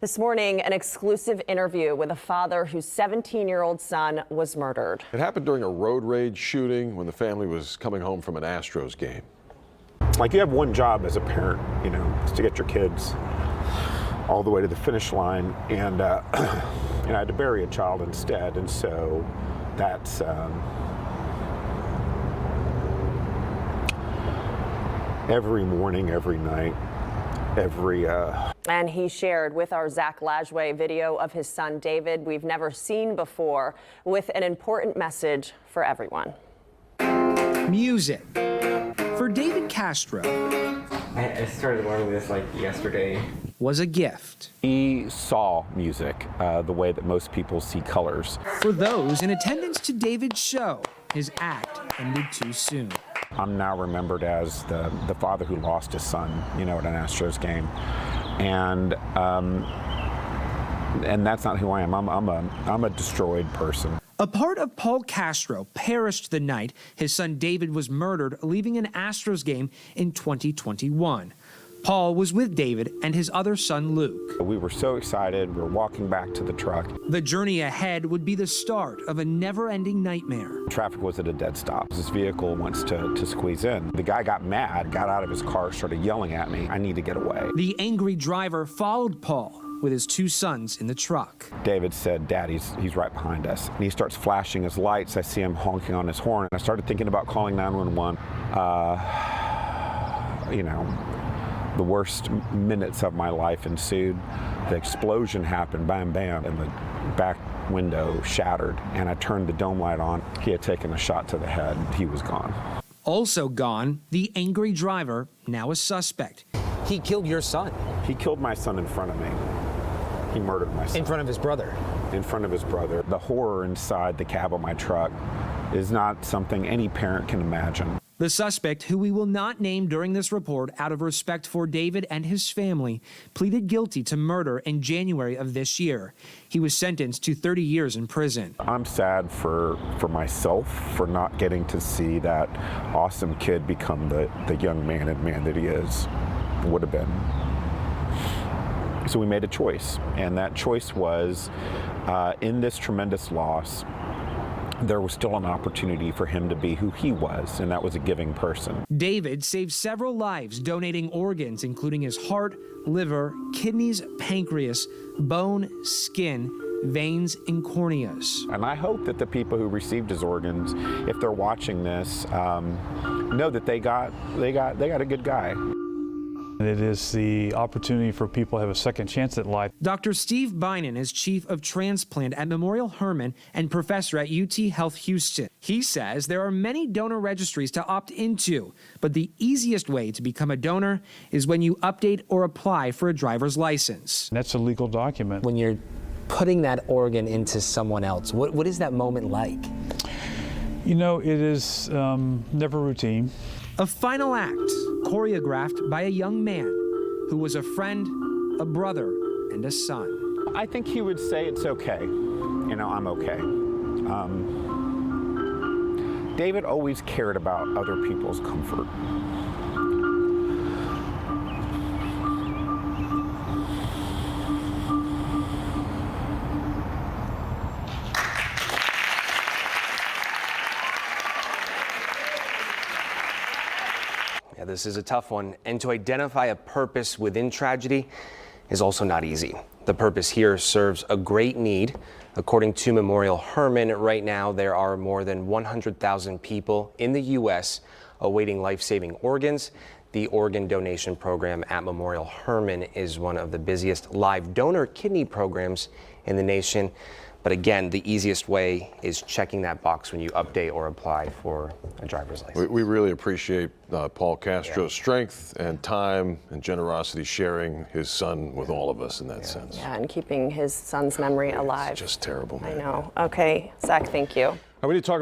This morning, an exclusive interview with a father whose 17-year-old son was murdered. It happened during a road rage shooting when the family was coming home from an Astros game. Like, you have one job as a parent, is to get your kids all the way to the finish line, and I had to bury a child instead, and so that's every morning, every night, And he shared with our Zach Lajway video of his son David, we've never seen before, with an important message for everyone. Music. For David Castro, I started learning this like yesterday. Was a gift. He saw music the way that most people see colors. For those in attendance to David's show, his act ended too soon. I'm now remembered as the father who lost his son, at an Astros game, and that's not who I am. I'm a destroyed person. A part of Paul Castro perished the night his son David was murdered, leaving an Astros game in 2021. Paul was with David and his other son, Luke. We were so excited. We were walking back to the truck. The journey ahead would be the start of a never-ending nightmare. Traffic was at a dead stop. This vehicle wants to squeeze in. The guy got mad, got out of his car, started yelling at me. I need to get away. The angry driver followed Paul with his two sons in the truck. David said, "Dad, he's right behind us." And he starts flashing his lights. I see him honking on his horn. I started thinking about calling 911. The worst minutes of my life ensued. The explosion happened, bam, bam, and the back window shattered, and I turned the dome light on. He had taken a shot to the head. He was gone. Also gone, the angry driver, now a suspect. He killed your son. He killed my son in front of me. He murdered my son. In front of his brother. In front of his brother. The horror inside the cab of my truck is not something any parent can imagine. The suspect, who we will not name during this report out of respect for David and his family, pleaded guilty to murder in January of this year. He was sentenced to 30 years in prison. I'm sad for myself for not getting to see that awesome kid become the young man and man that he would have been. So we made a choice, and that choice was, in this tremendous loss, there was still an opportunity for him to be who he was, and that was a giving person. David saved several lives donating organs, including his heart, liver, kidneys, pancreas, bone, skin, veins, and corneas. And I hope that the people who received his organs, if they're watching this, know that they got a good guy. It is the opportunity for people to have a second chance at life. Dr. Steve Beynon is chief of transplant at Memorial Hermann and professor at UT Health Houston. He says there are many donor registries to opt into, but the easiest way to become a donor is when you update or apply for a driver's license. That's a legal document. When you're putting that organ into someone else, what is that moment like? It is never routine. A final act choreographed by a young man who was a friend, a brother, and a son. I think he would say it's okay. I'm okay. David always cared about other people's comfort. Yeah, this is a tough one, and to identify a purpose within tragedy is also not easy. The purpose here serves a great need. According to Memorial Hermann, right now there are more than 100,000 people in the U.S. awaiting life-saving organs. The organ donation program at Memorial Hermann is one of the busiest live donor kidney programs in the nation. But again, the easiest way is checking that box when you update or apply for a driver's license. We really appreciate Paul Castro's strength and time and generosity sharing his son with all of us in that sense. Yeah, and keeping his son's memory alive. It's just terrible, man. I know. Okay, Zach, thank you. We need to talk